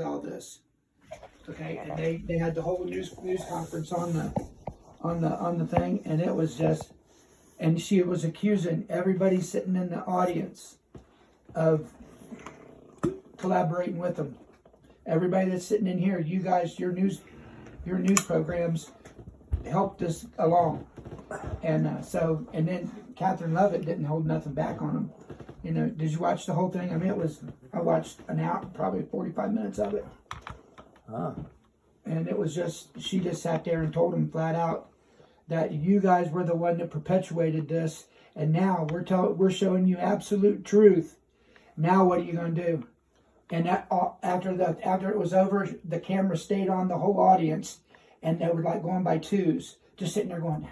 all this. Okay, and they had the whole news conference on the thing, and it was just, and she was accusing everybody sitting in the audience of collaborating with them. Everybody that's sitting in here, you guys, your news programs helped us along, and and then Catherine Levitt didn't hold nothing back on them. You know, did you watch the whole thing? I mean, I watched an hour, probably 45 minutes of it. Huh. And it was she just sat there and told them flat out that you guys were the one that perpetuated this, and now we're showing you absolute truth. Now what are you going to do? And that, after it was over, the camera stayed on the whole audience, and they were like going by twos, just sitting there going.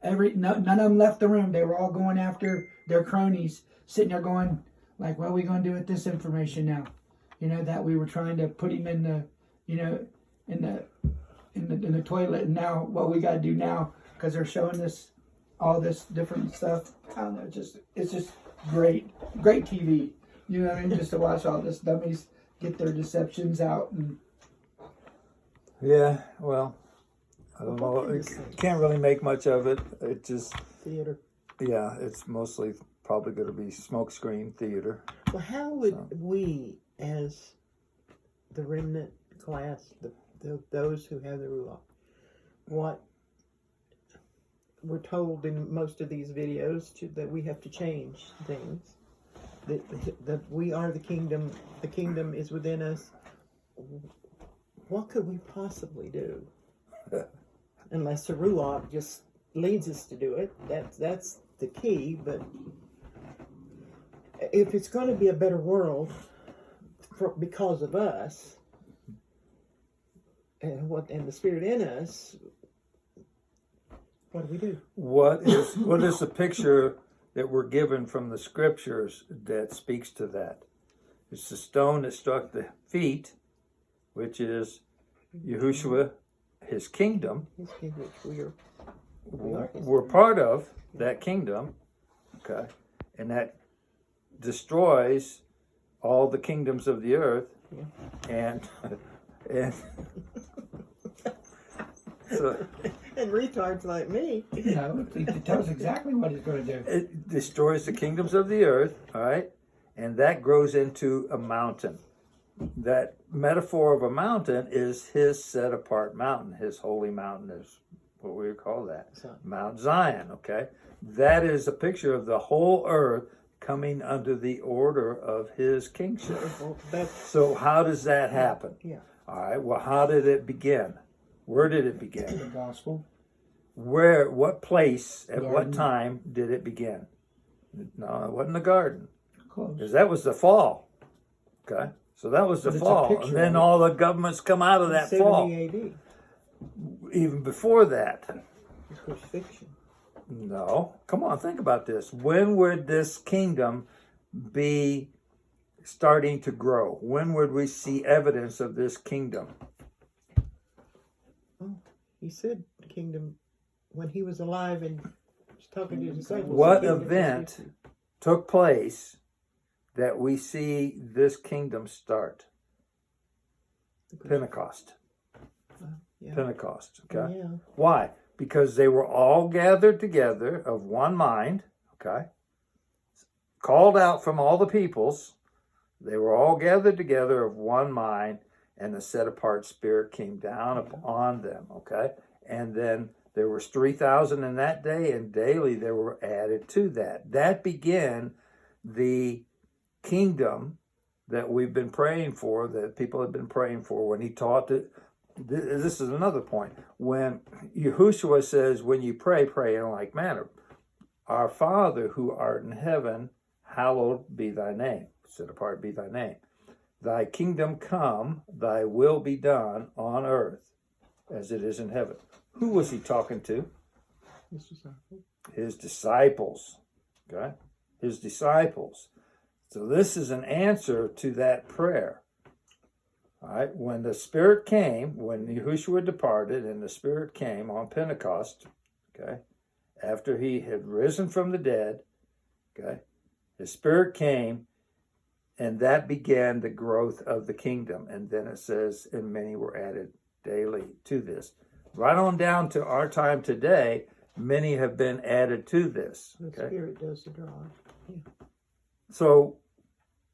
None of them left the room. They were all going after their cronies, sitting there going, like, what are we going to do with this information now? You know, that we were trying to put him in the, you know, in the toilet, and now what we got to do now, because they're showing us all this different stuff. I don't know, it's just great TV. You know what I mean? Just to watch all this dummies get their deceptions out. And yeah, well, I don't know. It can't really make much of it. It just theater. Yeah, it's mostly probably going to be smokescreen theater. Well, how would we, as the remnant class, those who have the Ruach, what we're told in most of these videos that we have to change things, that we are the kingdom is within us. What could we possibly do? Unless the Ruach just leads us to do it. That's the key. But if it's going to be a better world because of us and the Spirit in us, what do we do? What is the picture that we're given from the scriptures that speaks to that? It's the stone that struck the feet, which is Yahushua, his kingdom. His kingdom, We're part of that kingdom, okay, and that destroys all the kingdoms of the earth, and so, and retards like me. you know, it tells exactly what it's going to do. it destroys the kingdoms of the earth, all right, and that grows into a mountain. That metaphor of a mountain is his set apart mountain, his holy mountain is what we would call that. Mount Zion, okay? That is a picture of the whole earth coming under the order of his kingship. So how does that happen? Yeah. All right, well, how did it begin? Where did it begin? The gospel. What place, at Garden. what time did it begin? No, it wasn't the garden. Close. Because that was the fall, okay? So that was the But it's a fall. picture And then of it. all the governments come out of that 70 fall. AD. Even before that. It's crucifixion. No. Come on, think about this. When would this kingdom be starting to grow? When would we see evidence of this kingdom? Oh, he said the kingdom when he was alive and was talking to his disciples. What the kingdom event was took place that we see this kingdom start? Pentecost. Yeah. Pentecost, okay? Yeah. Why? Because they were all gathered together of one mind, okay? Called out from all the peoples. They were all gathered together of one mind, and the set apart spirit came down upon them, okay? And then there was 3,000 in that day, and daily there were added to that. That began the kingdom that we've been praying for, that people have been praying for. When he taught it, this is another point. When Yahushua says, when you pray, pray in like manner. Our Father who art in heaven, hallowed be thy name. Set apart be thy name. Thy kingdom come, thy will be done on earth as it is in heaven. Who was he talking to? His disciples. His disciples. Okay? His disciples. So this is an answer to that prayer. All right? When the Spirit came, when Yahushua departed and the Spirit came on Pentecost, okay, after he had risen from the dead, okay, the Spirit came And that began the growth of the kingdom. And then it says, and many were added daily to this. Right on down to our time today, many have been added to this. The Spirit does the drawing. Yeah. So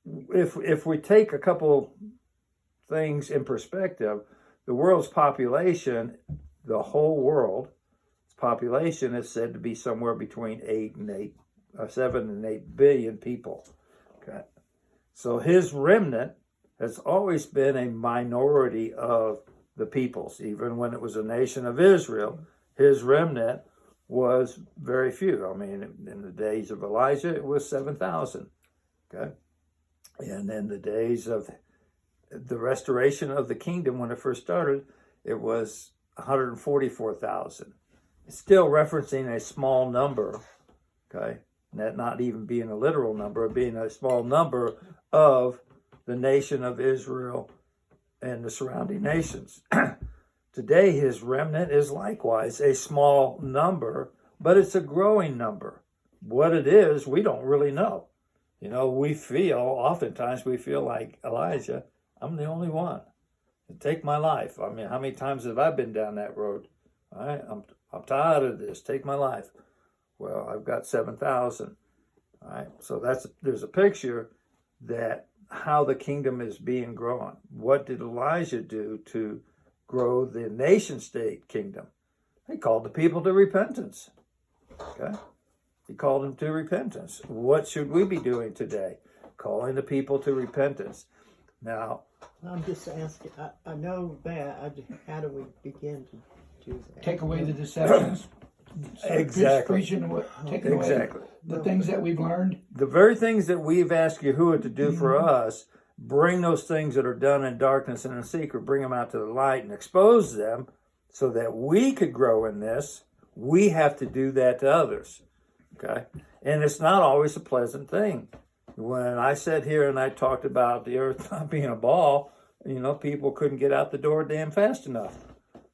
if we take a couple things in perspective, the world's population, the whole world's population is said to be somewhere between 7 and 8 billion people. Okay. So his remnant has always been a minority of the peoples. Even when it was a nation of Israel, his remnant was very few. I mean, in the days of Elijah, it was 7,000. Okay. And in the days of the restoration of the kingdom, when it first started, it was 144,000. Still referencing a small number, okay? That not even being a literal number, being a small number of the nation of Israel and the surrounding nations. Today, his remnant is likewise a small number, but it's a growing number. What it is, we don't really know. You know, oftentimes we feel like Elijah, I'm the only one. Take my life. I mean, how many times have I been down that road? All right, I'm tired of this. Take my life. Well, I've got 7,000. All right, so there's a picture that how the kingdom is being grown. What did Elijah do to grow the nation-state kingdom? He called the people to repentance. Okay, he called them to repentance. What should we be doing today? Calling the people to repentance. Now, I'm just asking, I know that, how do we begin to do that? Take away the deceptions. Exactly. Taking away the things that we've learned. The very things that we've asked Yahuwah to do for us, bring those things that are done in darkness and in secret, bring them out to the light and expose them so that we could grow in this. We have to do that to others. Okay? And it's not always a pleasant thing. When I sat here and I talked about the earth not being a ball, people couldn't get out the door damn fast enough.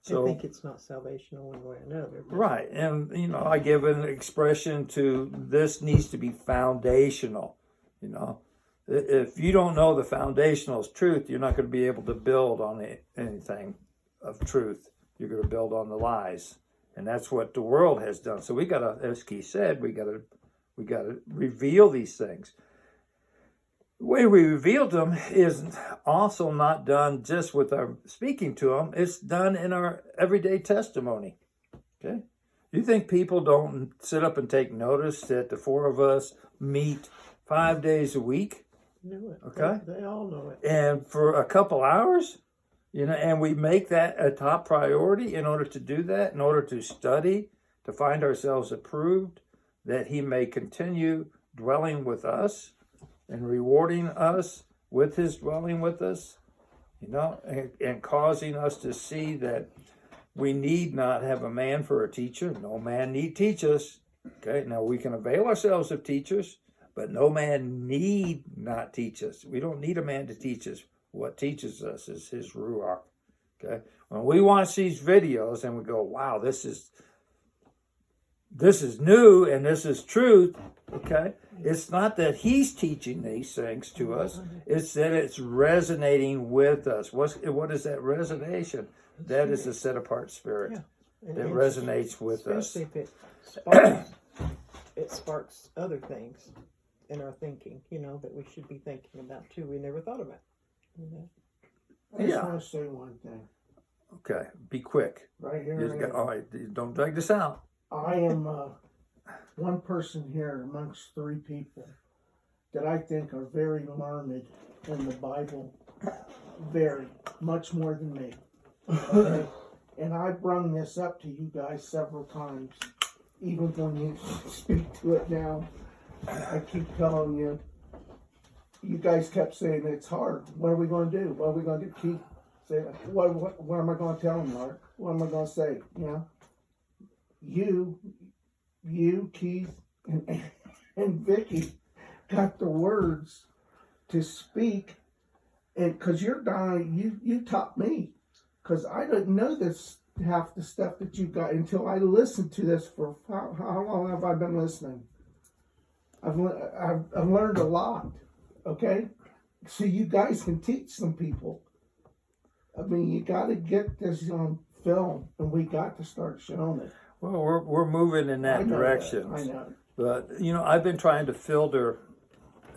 So, I think it's not salvational one way or another. Right. And, I give an expression to this needs to be foundational. If you don't know the foundational is truth, you're not going to be able to build on anything of truth. You're going to build on the lies. And that's what the world has done. So we got to, as Keith said, we got to reveal these things. The way we revealed them is also not done just with our speaking to them. It's done in our everyday testimony. Okay? You think people don't sit up and take notice that the four of us meet 5 days a week? Know it. Okay? They all know it. And for a couple hours? And we make that a top priority in order to do that, in order to study, to find ourselves approved, that he may continue dwelling with us and rewarding us with his dwelling with us, and causing us to see that we need not have a man for a teacher. No man need teach us. Okay, now we can avail ourselves of teachers, but no man need not teach us. We don't need a man to teach us. What teaches us is his Ruach. Okay, when we watch these videos and we go, wow, this is new and this is truth. Okay, it's not that he's teaching these things to us. It's that it's resonating with us. What is that resonation? That is a set apart spirit that resonates with us. Especially if it sparks other things in our thinking, that we should be thinking about too. We never thought about. I just want to say one thing. Okay, be quick. Right here. All right, don't drag this out. I am one person here amongst three people that I think are very learned in the Bible. Very, much more than me. Okay? And I've brung this up to you guys several times. Even when you speak to it now, I keep telling you, you guys kept saying it's hard. What are we going to do? What are we going to do? Keep saying, what am I going to tell them, Mark? What am I going to say? You, Keith, and Vicky got the words to speak, and because you're dying, you taught me, because I didn't know this half the stuff that you got until I listened to this for how long have I been listening? I've learned a lot. Okay, so you guys can teach some people. I mean, you got to get this on film, and we got to start showing it. Well, we're moving in I that know direction. I know. But I've been trying to filter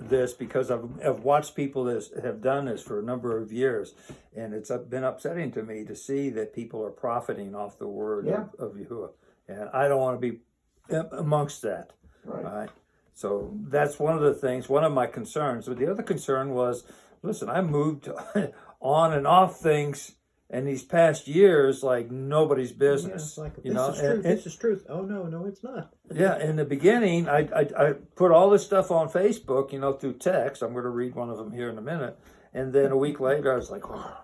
this because I've watched people that have done this for a number of years, and it's been upsetting to me to see that people are profiting off the word Yeah. of Yahuwah, and I don't want to be amongst that. Right. All right. So that's one of the things, one of my concerns. But the other concern was, listen, I moved on and off things in these past years like nobody's Yeah, business. it's like, you this know, is truth. and- This is truth. Oh no, it's not. yeah, in the beginning, I put all this stuff on Facebook, through text. I'm going to read one of them here in a minute. And then a week later, I was like, oh,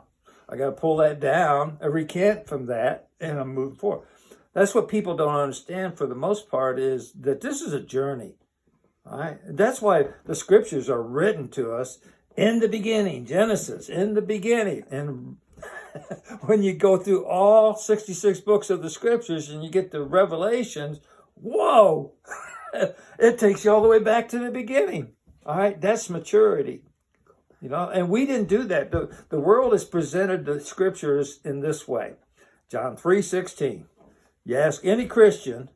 I got to pull that down, I recant from that, and I'm moving forward. That's what people don't understand for the most part, is that this is a journey. All right? That's why the scriptures are written to us in the beginning, Genesis, in the beginning. And when you go through all 66 books of the scriptures and you get to Revelations, whoa, it takes you all the way back to the beginning. All right, that's maturity. And we didn't do that. The world has presented the scriptures in this way. John 3:16. You ask any Christian,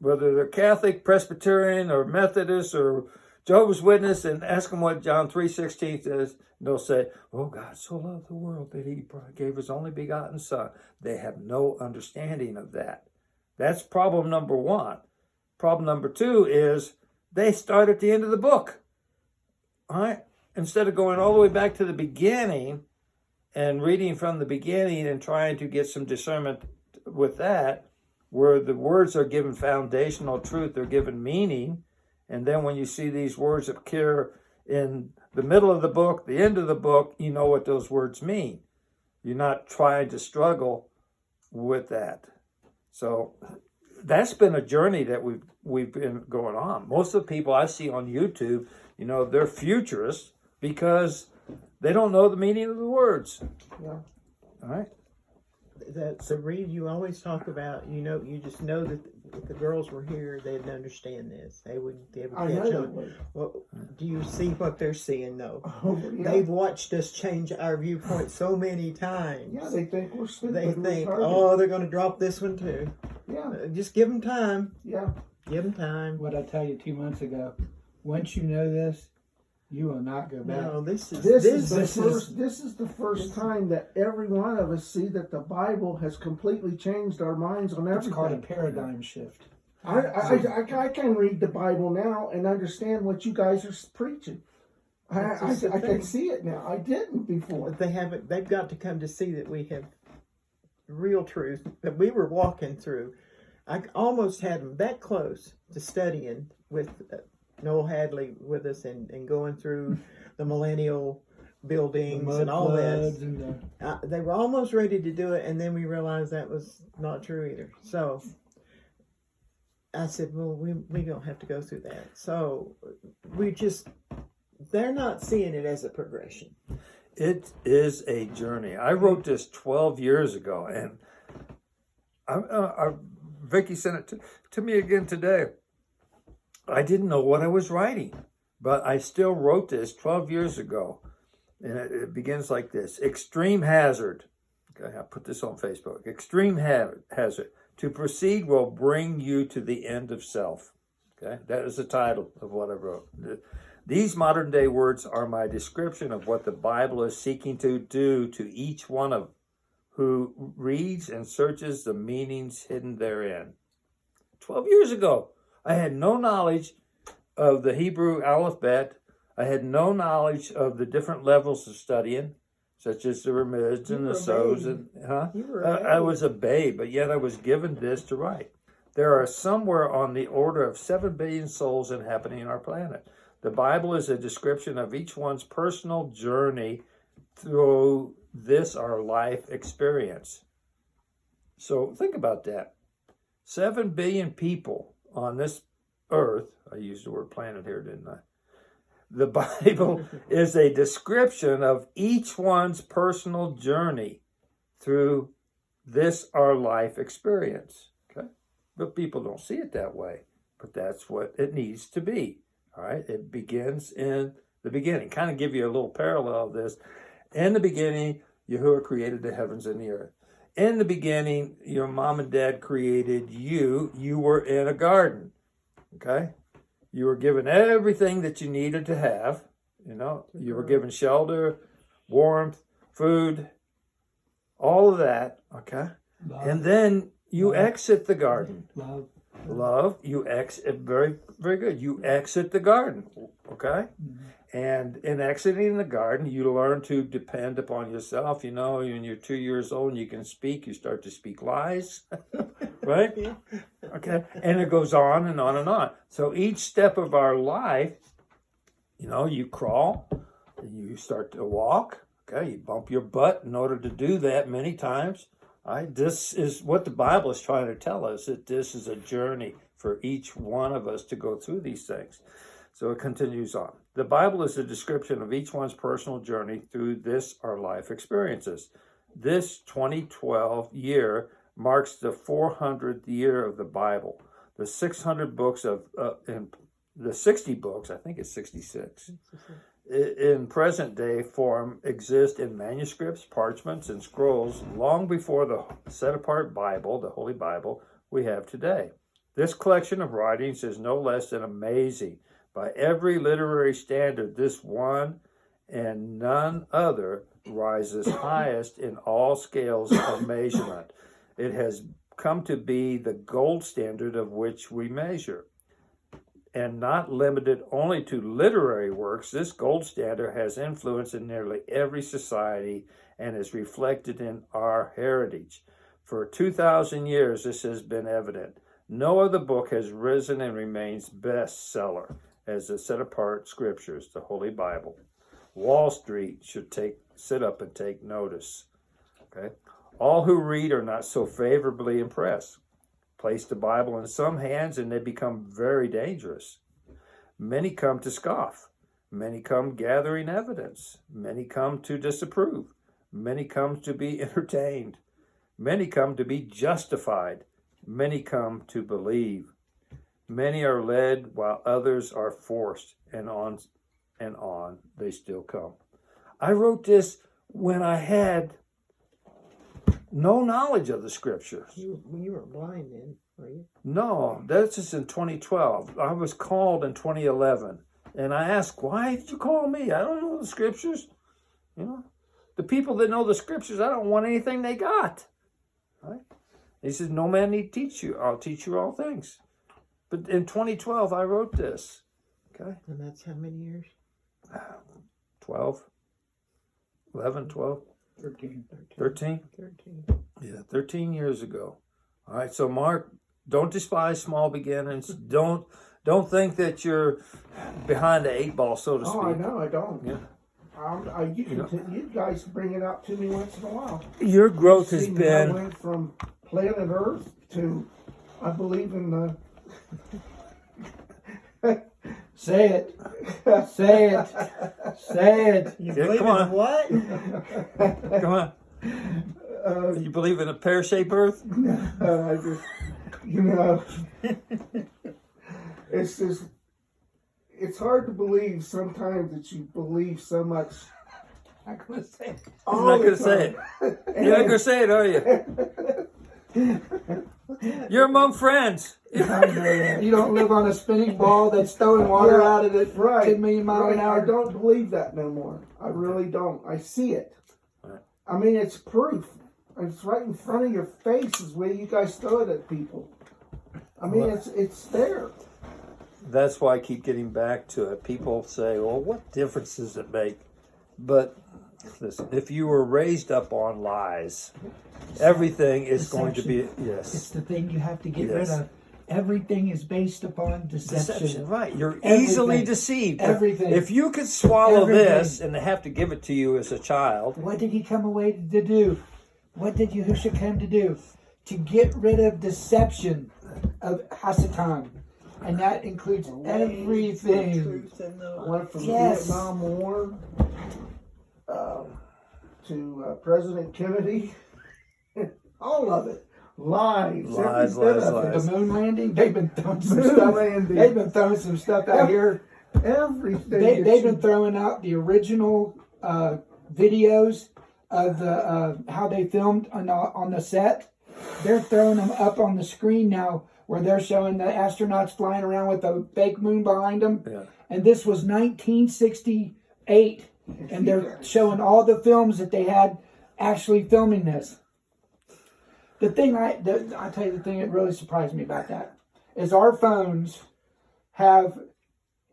whether they're Catholic, Presbyterian, or Methodist, or Jehovah's Witness, and ask them what John 3:16 says, and they'll say, oh, God so loved the world that he gave his only begotten son. They have no understanding of that. That's problem number one. Problem number two is they start at the end of the book. All right? Instead of going all the way back to the beginning and reading from the beginning and trying to get some discernment with that, where the words are given foundational truth, they're given meaning, and then when you see these words appear in the middle of the book, the end of the book, you know what those words mean. You're not trying to struggle with that. So that's been a journey that we've been going on. Most of the people I see on YouTube, they're futurists because they don't know the meaning of the words. Yeah. All right. The read you always talk about, you just know that if the girls were here, they'd understand this. They would I catch know. on. Well, do you see what they're seeing though? Oh, yeah. They've watched us change our viewpoint so many times. Yeah, they think we're stupid. They think, retarded. they're going to drop this one too. Yeah. Just give them time. Yeah. Give them time. What I tell you 2 months ago, once you know this, you will not go back. No, this is This is the first time that every one of us see that the Bible has completely changed our minds on It's called a everything. paradigm shift. I can read the Bible now and understand what you guys are preaching. I can see it now. I didn't before. They've got to come to see that we have real truth that we were walking through. I almost had them that close to studying with Noel Hadley with us and going through the millennial buildings and all this. They were almost ready to do it, and then we realized that was not true either. So I said, well, we don't have to go through that. So they're not seeing it as a progression. It is a journey. I wrote this 12 years ago, and Vicky sent it to me again today. I didn't know what I was writing, but I still wrote this 12 years ago. And it begins like this. Extreme hazard. Okay, I put this on Facebook. Extreme hazard. To proceed will bring you to the end of self. Okay, that is the title of what I wrote. These modern day words are my description of what the Bible is seeking to do to each one of who reads and searches the meanings hidden therein. 12 years ago, I had no knowledge of the Hebrew alphabet. I had no knowledge of the different levels of studying, such as the Ramiz and the Sos. I was a babe, but yet I was given this to write. There are somewhere on the order of 7 billion souls inhabiting our planet. The Bible is a description of each one's personal journey through this, our life experience. So think about that. 7 billion people on this earth. I used the word planet here, didn't I? The Bible is a description of each one's personal journey through this, our life experience. Okay? But people don't see it that way. But that's what it needs to be. All right? It begins in The beginning. Kind of give you a little parallel of this. In the beginning, Yahuwah created the heavens and the earth. In the beginning, your mom and dad created you. You were in a garden. Okay? You were given everything that you needed to have. You know, you were given shelter, warmth, food, all of that. Okay? Love. And then you Love. exit the garden. Love. You exit, very, very good. You exit the garden. Okay? Mm-hmm. And in exiting the garden, you learn to depend upon yourself. You know, when you're 2 years old and you can speak, you start to speak lies, right? Okay. And it goes on and on and on. So each step of our life, you know, you crawl, you start to walk. Okay. You bump your butt in order to do that many times. Right? This is what the Bible is trying to tell us, that this is a journey for each one of us to go through these things. So it continues on. The Bible is a description of each one's personal journey through this, our life experiences. This 2012 year marks the 400th year of the Bible. The 600 books in the 60 books, I think it's 66, in present day form exist in manuscripts, parchments, and scrolls long before the set apart Bible, the Holy Bible, we have today. This collection of writings is no less than amazing. By every literary standard, this one and none other rises highest in all scales of measurement. It has come to be the gold standard of which we measure. And not limited only to literary works, this gold standard has influence in nearly every society and is reflected in our heritage. For 2,000 years, this has been evident. No other book has risen and remains bestseller as the set-apart scriptures, the Holy Bible. Wall Street should sit up and take notice. Okay? All who read are not so favorably impressed. Place the Bible in some hands and they become very dangerous. Many come to scoff. Many come gathering evidence. Many come to disapprove. Many come to be entertained. Many come to be justified. Many come to believe. Many are led while others are forced, and on they still come. I wrote this when I had no knowledge of the scriptures. You were blind then, were you? No, that's just in 2012. I was called in 2011, and I asked, "Why did you call me? I don't know the scriptures. You know, the people that know the scriptures, I don't want anything they got." Right? He says, "No man need teach you. I'll teach you all things." But in 2012, I wrote this. Okay, And that's how many years? 12, 11, 12, 13. 13. 13. Yeah, 13 years ago. All right, so Mark, don't despise small beginnings. Don't think that you're behind the 8 ball, so to speak. Oh, I know, I don't. Yeah. You guys bring it up to me once in a while. Your growth has See, I been. went from planet Earth to I believe in the. Say it. Say it. Say it. You Yeah, believe come in on. what? Come on. You believe in a pear-shaped earth? I just, you know, it's just, it's hard to believe sometimes that you believe so much. I'm not going to say it. You're not going to say it. You're not going to say it, are you? You're among friends. You don't live on a spinning ball that's throwing water out of it Right, 10 million miles an hour. I don't believe that no more. I really don't. I see it. Right. I mean, it's proof. It's right in front of your face is where you guys throw it at people. I mean, it's there. That's why I keep getting back to it. People say, well, what difference does it make? But listen, if you were raised up on lies, everything is going to be, It's the thing you have to get rid Yes. of. Everything is based upon deception. Right. You're Everything. easily deceived. Everything. If you could swallow Everything. this and they have to give it to you as a child, What did he come away to do? What did Yahushua come to do? To get rid of deception of Hasatan. And that includes everything. I went from Yes. Vietnam War to President Kennedy. All of it. Lies. Lies, every bit lies, of it. lies. The moon landing, they've been throwing some Moon stuff. landing. They've been throwing some stuff out here. Everything. They've been throwing out the original videos of the how they filmed on the set. They're throwing them up on the screen now, where they're showing the astronauts flying around with a fake moon behind them. Yeah. And this was 1968, and they're showing all the films that they had actually filming this. The thing I tell you, the thing that really surprised me about that is our phones have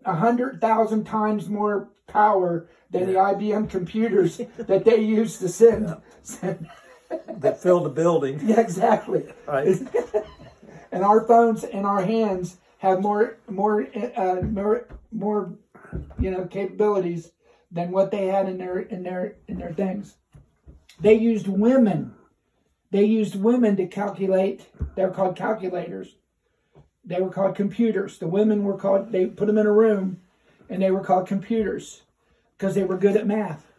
100,000 times more power than the IBM computers that they used to send. That filled the building. Yeah, exactly. Right. And our phones in our hands have more capabilities than what they had in their things. They used women. They used women to calculate. They're called calculators. They were called computers. The women were called. They put them in a room, and they were called computers because they were good at math.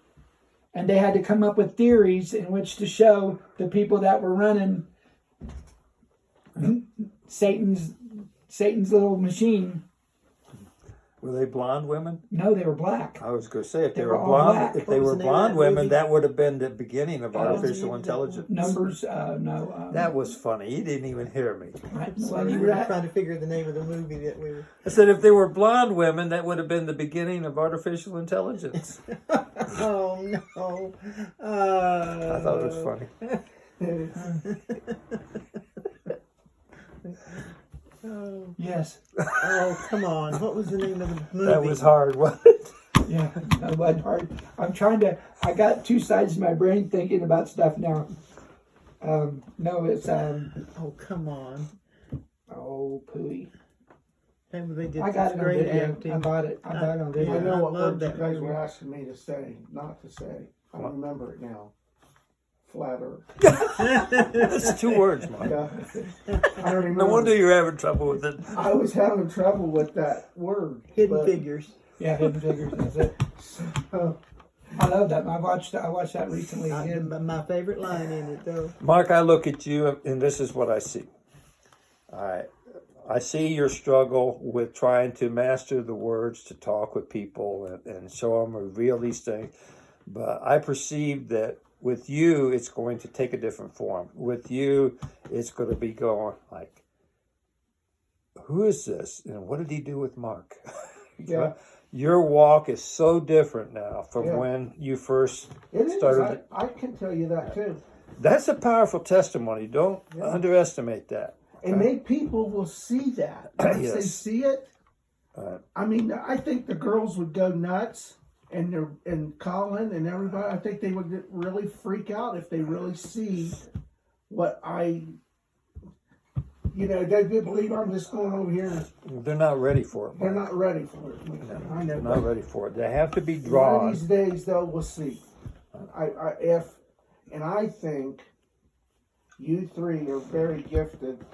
And they had to come up with theories in which to show the people that were running Satan's little machine. Were they blonde women? No, they were black. I was going to say if they They were were all blonde, black. if they What was were the name of blonde that women, movie? that would have been the beginning of artificial name of that intelligence. Numbers, no. That was funny. You didn't even hear me. Well, you We were were trying to figure the name of the movie that we were. I said if they were blonde women, that would have been the beginning of artificial intelligence. Oh no! I thought it was funny. Oh, Yes. oh, come on! What was the name of the movie? That was hard, wasn't it? Yeah. No, it wasn't hard. I got two sides of my brain thinking about stuff now. No, it's Oh, come on! pooey. They did I got such it on great video. acting. I bought it on video. I know what love words you that guys movie. were asking me to say, not to say. I remember it now. Flat Earth. That's 2 words, Mike. Yeah. I don't remember. No wonder you're having trouble with it. I was having trouble with that word. Hidden but- Figures. Yeah, Hidden Figures. That's it. Oh, I love that. I watched that recently again. My favorite line in it, though. Mark, I look at you, and this is what I see. I see your struggle with trying to master the words to talk with people and show them, reveal these things. But I perceive that with you, it's going to take a different form. With you, it's going to be going like, who is this? And what did he do with Mark? yeah. Your walk is so different now from Yeah. when you first It is. started. I can tell you that too. That's a powerful testimony. Don't underestimate that. And people will see that. Once they Yes. see it, Right. I mean, I think the girls would go nuts, and Colin and everybody. I think they would really freak out if they really see what they believe I'm just going over here. They're not ready for it. They're not ready for it. I know. They're not ready for it. They have to be One of drawn. these days, though, we'll see. I think you three are very gifted,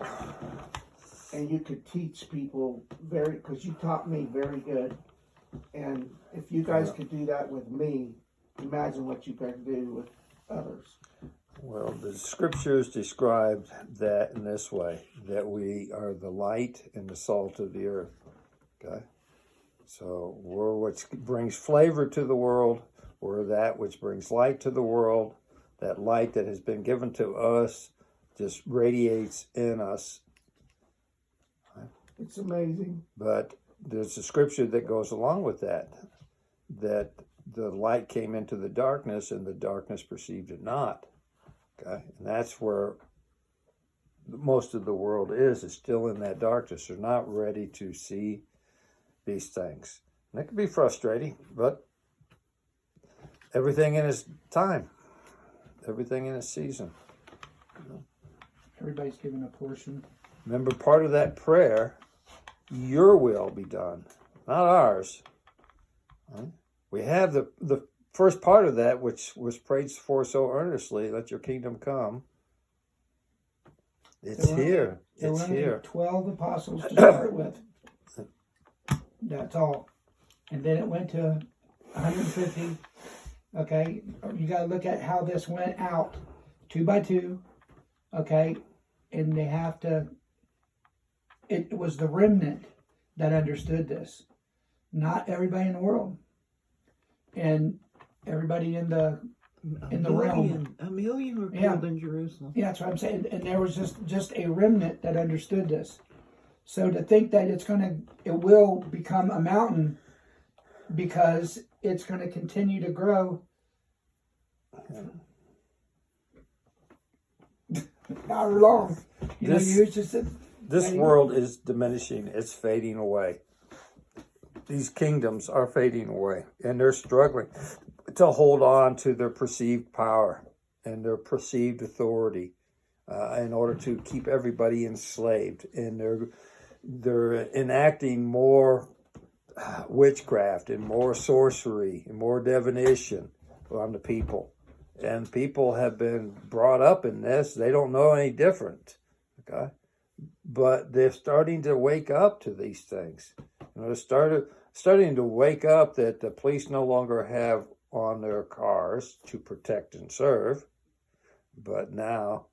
and you could teach people because you taught me very good. And if you guys could do that with me, imagine what you could do with others. Well, the scriptures describe that in this way, that we are the light and the salt of the earth. Okay? So we're what brings flavor to the world. We're that which brings light to the world. That light that has been given to us just radiates in us. It's amazing. But there's a scripture that goes along with that the light came into the darkness and the darkness perceived it not. Okay? And that's where most of the world is still in that darkness. They're not ready to see these things. And it can be frustrating, but everything in its time, everything in its season. Everybody's given a portion. Remember, part of that prayer, your will be done, not ours. Right? We have the first part of that, which was prayed for so earnestly, let your kingdom come. It's here. There It's were only here. 12 apostles to start with. That's all. And then it went to 150. Okay, you got to look at how this went out, 2 by 2. Okay, and they have to. It was the remnant that understood this. Not everybody in the world. And everybody in the realm. A million were Yeah. killed in Jerusalem. Yeah, that's what I'm saying. And there was just a remnant that understood this. So to think that it will become a mountain because it's going to continue to grow. Not long. This world is diminishing. It's fading away. These kingdoms are fading away, and they're struggling to hold on to their perceived power and their perceived authority in order to keep everybody enslaved. And they're enacting more witchcraft and more sorcery and more divination on the people. And people have been brought up in this. They don't know any different. Okay? But they're starting to wake up to these things. They're starting to wake up that the police no longer have on their cars to protect and serve, but now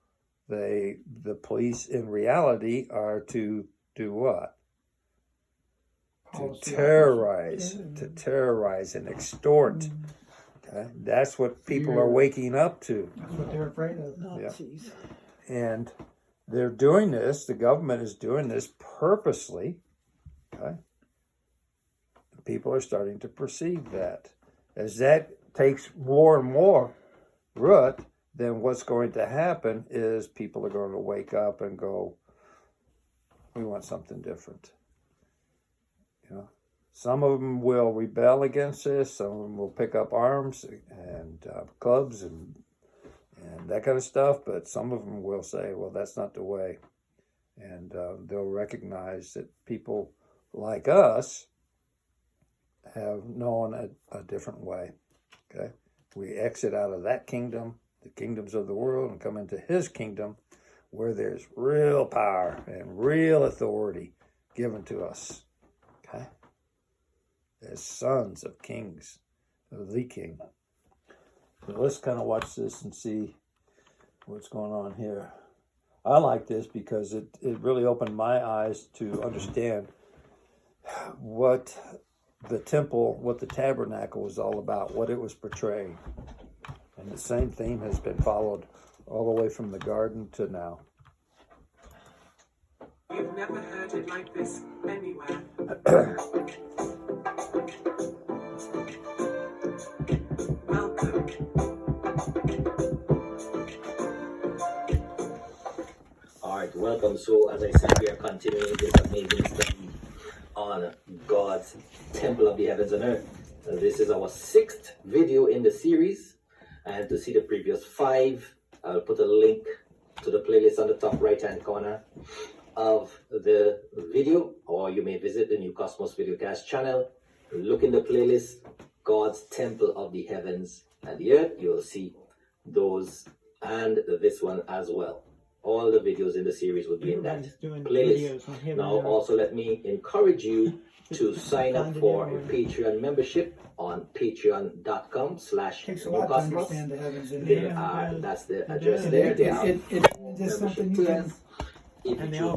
the police in reality are to do what? To terrorize and extort. Okay? That's what people are waking up to. That's what they're afraid of. Nazis. And they're doing this, the government is doing this purposely. Okay? People are starting to perceive that. As that takes more and more root, then what's going to happen is people are going to wake up and go, we want something different. You know, some of them will rebel against this. Some of them will pick up arms and clubs and that kind of stuff. But some of them will say, well, that's not the way. And they'll recognize that people like us have known a different way. Okay, we exit out of that kingdom, the kingdoms of the world, and come into his kingdom where there's real power and real authority given to us. Okay, as sons of kings, of the king. So let's kind of watch this and see what's going on here. I like this because it really opened my eyes to understand what the temple, what the tabernacle was all about, what it was portraying. And the same theme has been followed all the way from the garden to now. You've never heard it like this anywhere. Welcome. Alright, welcome. So as I said, we are continuing this amazing study on God's Temple of the Heavens and Earth. This is our 6th video in the series, and to see the previous 5, I'll put a link to the playlist on the top right hand corner of the video, or you may visit the New Cosmos Videocast channel, look in the playlist, God's Temple of the Heavens and the Earth. You'll see those and this one as well. All the videos in the series will be in that playlist. Now, also let me encourage you to sign up for a Patreon membership on patreon.com/newcosmos. That's the address there. There are It's just something you can if you choose